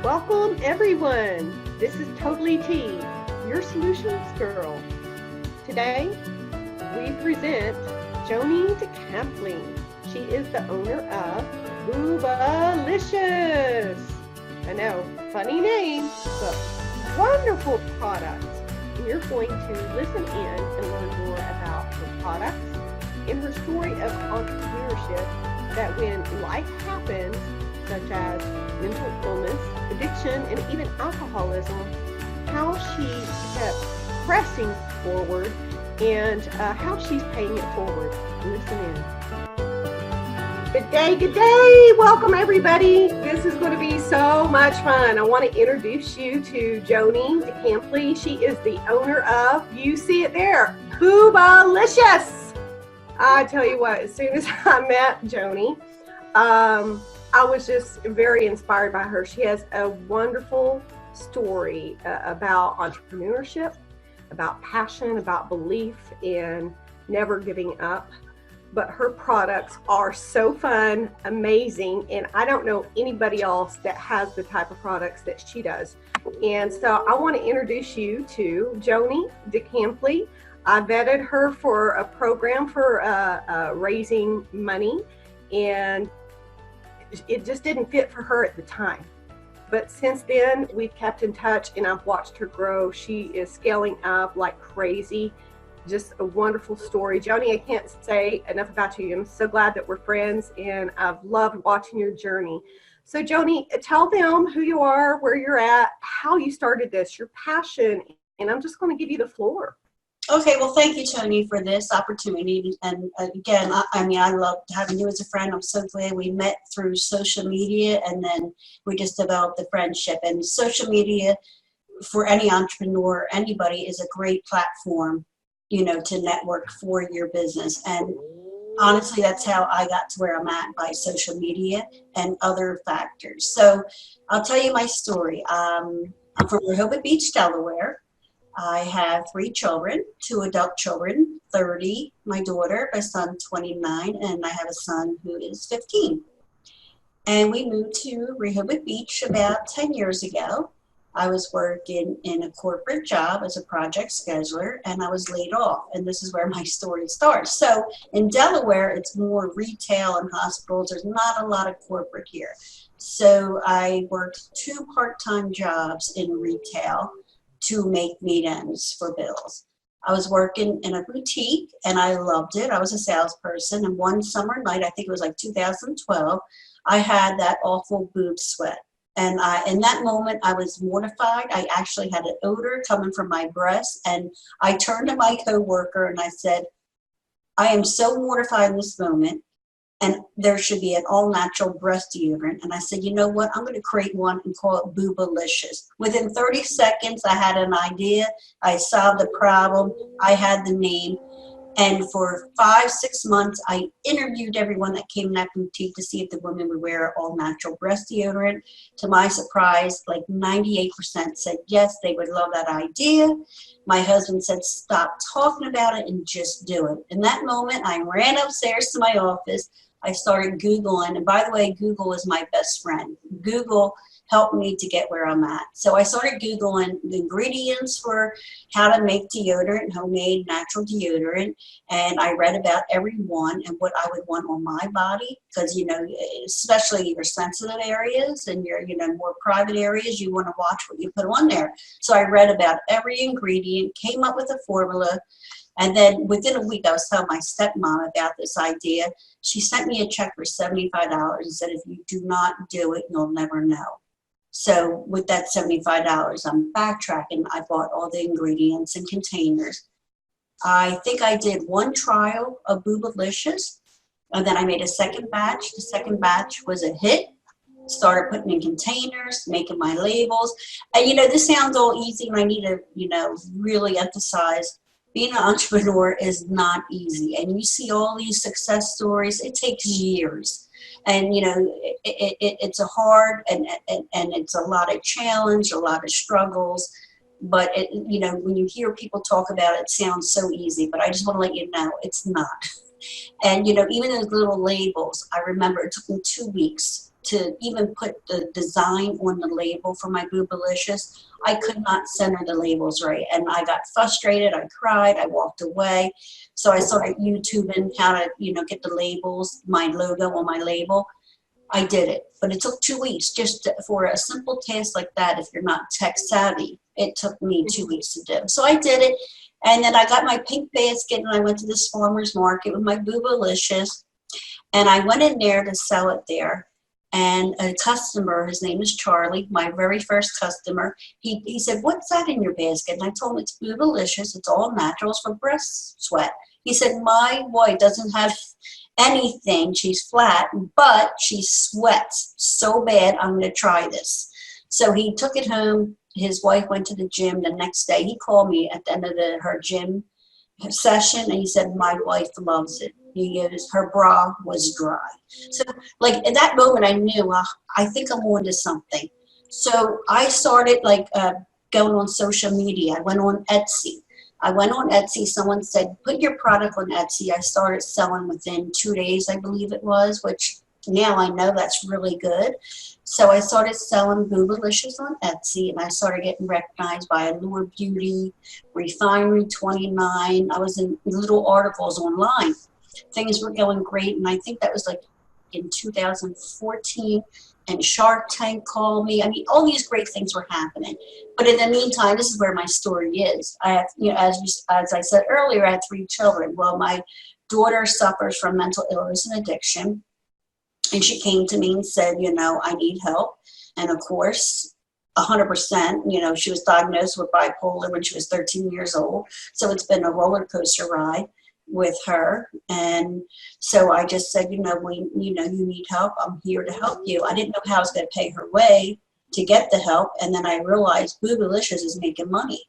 Welcome everyone. This is TotallyT, your solutions girl. Today we present Joani Dicampli. She is the owner of Boobalicious. I know, funny name, but wonderful products. And you're going to listen in and learn more about her products and her story of entrepreneurship, that when life happens, such as mental illness, addiction, and even alcoholism, how she kept pressing forward and how she's paying it forward. Listen in. Good day, good day. Welcome everybody. This is going to be so much fun. I want to introduce you to Joani Dicampli. She is the owner of, you see it there, Boobalicious. I tell you what, as soon as I met Joani, I was just very inspired by her. She has a wonderful story about entrepreneurship, about passion, about belief, and never giving up. But her products are so fun, amazing, and I don't know anybody else that has the type of products that she does. And so I want to introduce you to Joani Dicampli. I vetted her for a program for raising money, and it just didn't fit for her at the time. But since then, we've kept in touch and I've watched her grow. She is scaling up like crazy. Just a wonderful story. Joani, I can't say enough about you. I'm so glad that we're friends and I've loved watching your journey. So Joani, tell them who you are, where you're at, how you started this, your passion, and I'm just going to give you the floor. Okay, well, thank you, Tony, for this opportunity. And again, I love having you as a friend. I'm so glad we met through social media, and then we just developed a friendship. And social media, for any entrepreneur, anybody, is a great platform, to network for your business. And honestly, that's how I got to where I'm at, by social media and other factors. So I'll tell you my story. I'm from Rehoboth Beach, Delaware. I have 3 children, 2 adult children, 30, my daughter, my son 29, and I have a son who is 15. And we moved to Rehoboth Beach about 10 years ago. I was working in a corporate job as a project scheduler, and I was laid off. And this is where my story starts. So in Delaware, it's more retail and hospitals. There's not a lot of corporate here. So I worked 2 part-time jobs in retail to make meat ends for bills. I was working in a boutique and I loved it. I was a salesperson, and one summer night, I think it was like 2012, I had that awful boob sweat. And in that moment, I was mortified. I actually had an odor coming from my breast, and I turned to my coworker and I said, I am so mortified in this moment, and there should be an all-natural breast deodorant. And I said, you know what? I'm going to create one and call it Boobalicious. Within 30 seconds, I had an idea. I solved the problem. I had the name. And for 5-6 months, I interviewed everyone that came in that boutique to see if the women would wear all-natural breast deodorant. To my surprise, like 98% said yes, they would love that idea. My husband said, stop talking about it and just do it. In that moment, I ran upstairs to my office. I started Googling, and by the way, Google is my best friend. Google helped me to get where I'm at. So I started Googling the ingredients for how to make deodorant, homemade natural deodorant, and I read about every one and what I would want on my body, because, especially your sensitive areas and your, more private areas, you want to watch what you put on there. So I read about every ingredient, came up with a formula. And then within a week, I was telling my stepmom about this idea. She sent me a check for $75 and said, if you do not do it, you'll never know. So with that $75, I'm backtracking. I bought all the ingredients and containers. I think I did 1 trial of Boobalicious, and then I made a second batch. The second batch was a hit. Started putting in containers, making my labels. And, this sounds all easy, and I need to, really emphasize, being an entrepreneur is not easy. And you see all these success stories, it takes years. And, it's a hard and it's a lot of challenge, a lot of struggles. But, when you hear people talk about it, it sounds so easy. But I just want to let you know, it's not. And, even those little labels, I remember it took me 2 weeks to even put the design on the label for my Boobalicious. I could not center the labels right. And I got frustrated. I cried. I walked away. So I started YouTubing how to, get the labels, my logo on my label. I did it, but it took 2 weeks for a simple task like that. If you're not tech savvy, it took me 2 weeks to do. So I did it. And then I got my pink basket and I went to this farmer's market with my Boobalicious. And I went in there to sell it there. And a customer, his name is Charlie, my very first customer, he said, "What's that in your basket?" And I told him it's Boobalicious. It's all naturals for breast sweat. He said, "My wife doesn't have anything. She's flat, but she sweats so bad. I'm going to try this." So he took it home. His wife went to the gym the next day. He called me at the end of her gym session, and he said, "My wife loves it." Her bra was dry. So like at that moment I knew, I think I'm on to something. So I started going on social media. I went on Etsy. Someone said, "Put your product on Etsy." I started selling within 2 days, I believe it was, which now I know that's really good. So I started selling Boobalicious on Etsy, and I started getting recognized by Allure Beauty, Refinery 29. I was in little articles online. Things were going great, and I think that was like in 2014, and Shark Tank called me. I mean, all these great things were happening. But in the meantime, this is where my story is. I have, as I said earlier, I had 3 children. Well, my daughter suffers from mental illness and addiction, and she came to me and said, "I need help." And of course, 100%, she was diagnosed with bipolar when she was 13 years old. So it's been a roller coaster ride with her. And so I just said, you need help. I'm here to help you. I didn't know how I was going to pay her way to get the help. And then I realized Boobalicious is making money.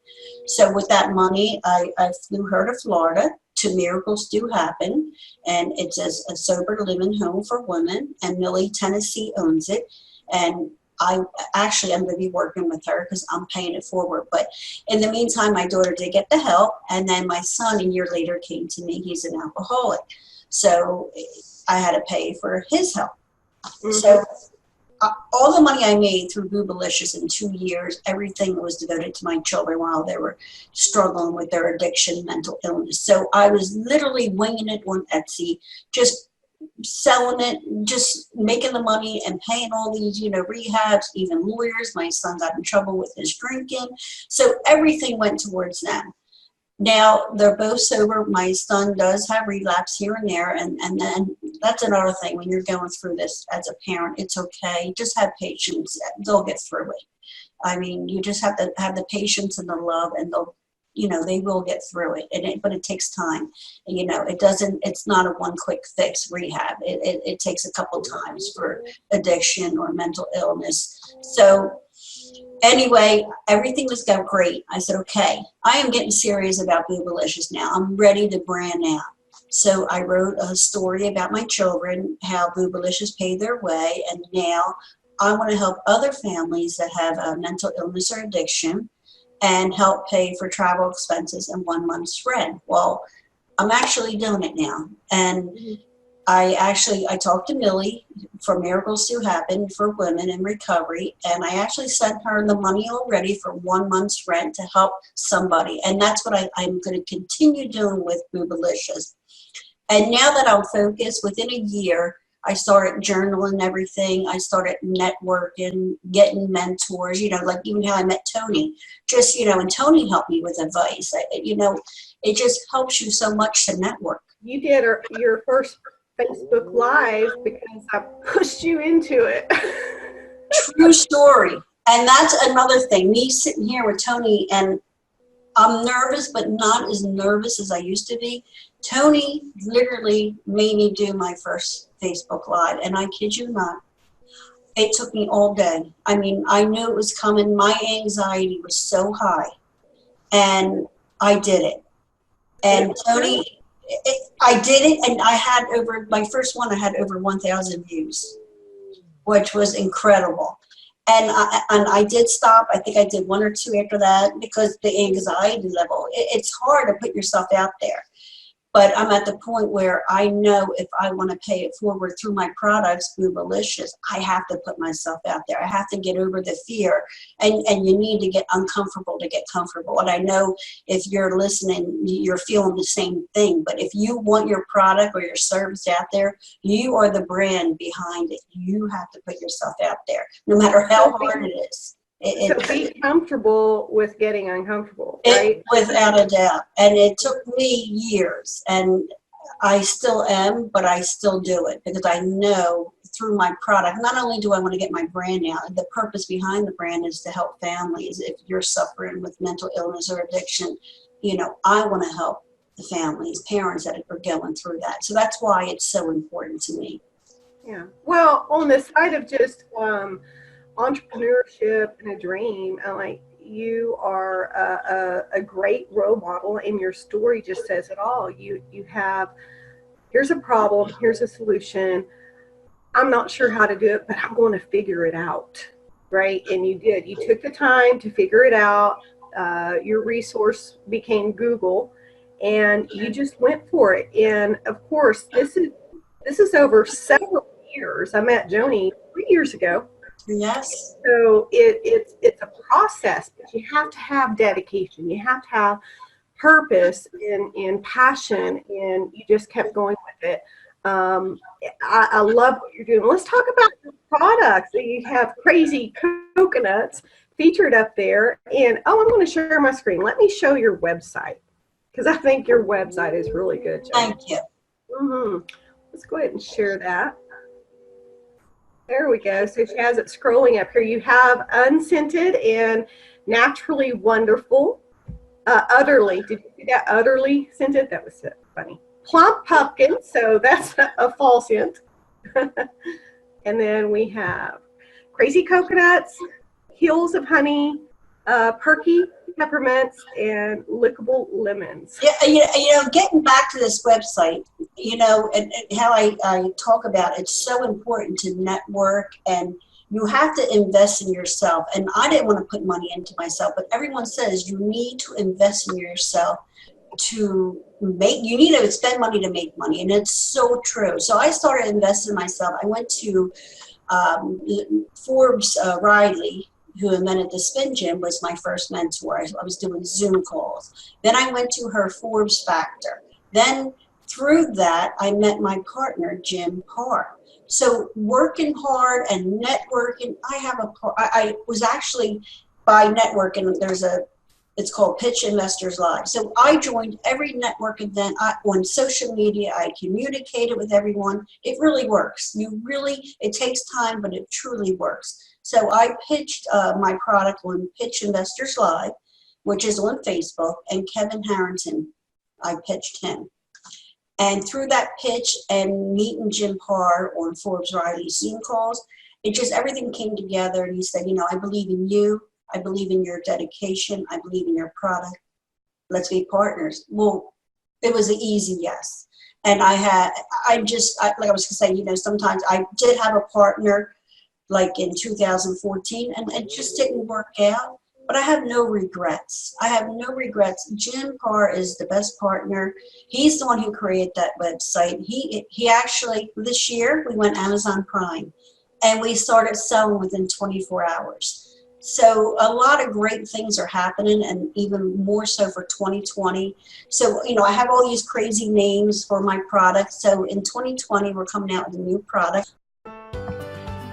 So with that money, I flew her to Florida to Miracles Do Happen. And it's a sober living home for women. And Millie, Tennessee owns it. And I'm going to be working with her because I'm paying it forward. But in the meantime, my daughter did get the help. And then my son a year later came to me. He's an alcoholic. So I had to pay for his help. Mm-hmm. So all the money I made through Boobalicious in 2 years, everything was devoted to my children while they were struggling with their addiction, mental illness. So I was literally winging it on Etsy, just selling it, just making the money and paying all these, rehabs, even lawyers. My son got in trouble with his drinking. So everything went towards them. Now they're both sober. My son does have relapse here and there. And then that's another thing. When you're going through this as a parent, it's okay. Just have patience. They'll get through it. I mean, you just have to have the patience and the love, and they will get through it. But it takes time. It's not a one quick fix rehab. It takes a couple times for addiction or mental illness. So anyway, everything was going great. I said, okay, I am getting serious about Boobalicious now. I'm ready to brand out. So I wrote a story about my children, how Boobalicious paid their way, and now I want to help other families that have mental illness or addiction and help pay for travel expenses and 1 month's rent. Well, I'm actually doing it now. And I talked to Millie for Miracles Do Happen for Women in Recovery, and I actually sent her the money already for 1 month's rent to help somebody. And that's what I'm going to continue doing with Boobalicious. And now that I'm focused, within a year, I started journaling everything. I started networking, getting mentors, like even how I met Tony. And Tony helped me with advice. It just helps you so much to network. You did your first Facebook Live because I pushed you into it. True story. And that's another thing. Me sitting here with Tony, and I'm nervous, but not as nervous as I used to be. Tony literally made me do my first Facebook Live, and I kid you not, it took me all day. I mean, I knew it was coming. My anxiety was so high, and I did it. And Tony, I did it, and I had my first one, I had over 1,000 views, which was incredible. And I did stop. I think I did 1 or 2 after that because the anxiety level, it's hard to put yourself out there. But I'm at the point where I know if I want to pay it forward through my products, Boobalicious, I have to put myself out there. I have to get over the fear. And you need to get uncomfortable to get comfortable. And I know if you're listening, you're feeling the same thing. But if you want your product or your service out there, you are the brand behind it. You have to put yourself out there, no matter how hard it is. So be comfortable with getting uncomfortable, right? Without a doubt. And it took me years, and I still am, but I still do it because I know through my product, not only do I want to get my brand out, the purpose behind the brand is to help families. If you're suffering with mental illness or addiction, you know, I want to help the families, parents that are going through that. So that's why it's so important to me. Yeah. Well, on the side of just entrepreneurship and a dream, like you are a great role model, and your story just says it all. You have, here's a problem, here's a solution. I'm not sure how to do it, but I'm going to figure it out, right? And you did. You took the time to figure it out. Your resource became Google, and you just went for it. And of course, this is over several years. I met Joani 3 years ago. Yes. So it's a process, but you have to have dedication. You have to have purpose and passion, and you just kept going with it. I love what you're doing. Let's talk about your products. You have crazy coconuts featured up there. And I'm going to share my screen. Let me show your website, because I think your website is really good, Joani. Thank you. Let's go ahead and share that. There we go. So she has it scrolling up here. You have unscented and naturally wonderful. Utterly. Did you see that? Utterly scented? That was funny. Plump pumpkin. So that's a fall scent. And then we have crazy coconuts, hills of honey, perky peppermints, and lickable lemons. Yeah, you know, getting back to this website, you know, and how I talk about it's so important to network, and you have to invest in yourself. And I didn't want to put money into myself, but everyone says you need to invest in yourself to make, you need to spend money to make money. And it's so true. So I started investing in myself. I went to Forbes Riley, who invented the Spin Gym, was my first mentor. I was doing Zoom calls. Then I went to her Forbes Factor. Then through that, I met my partner, Jim Parr. So working hard and networking, I was actually, by networking, it's called Pitch Investors Live. So I joined every network event on social media. I communicated with everyone. It really works. It takes time, but it truly works. So I pitched my product on Pitch Investors Live, which is on Facebook, and Kevin Harrington, I pitched him. And through that pitch and meeting Jim Parr on Forbes Riley Zoom calls, it just, everything came together. And he said, you know, I believe in you. I believe in your dedication. I believe in your product. Let's be partners. Well, it was an easy yes. And like I was going to say, you know, sometimes I did have a partner like in 2014, and it just didn't work out. But I have no regrets. I have no regrets. Jim Parr is the best partner. He's the one who created that website. He actually, this year, we went Amazon Prime, and we started selling within 24 hours. So a lot of great things are happening, and even more so for 2020. So, you know, I have all these crazy names for my products. So in 2020, we're coming out with a new product.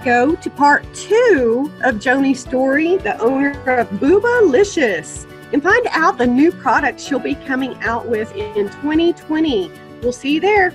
Go to part 2 of Joani's story, the owner of Boobalicious, and find out the new products she'll be coming out with in 2020. We'll see you there.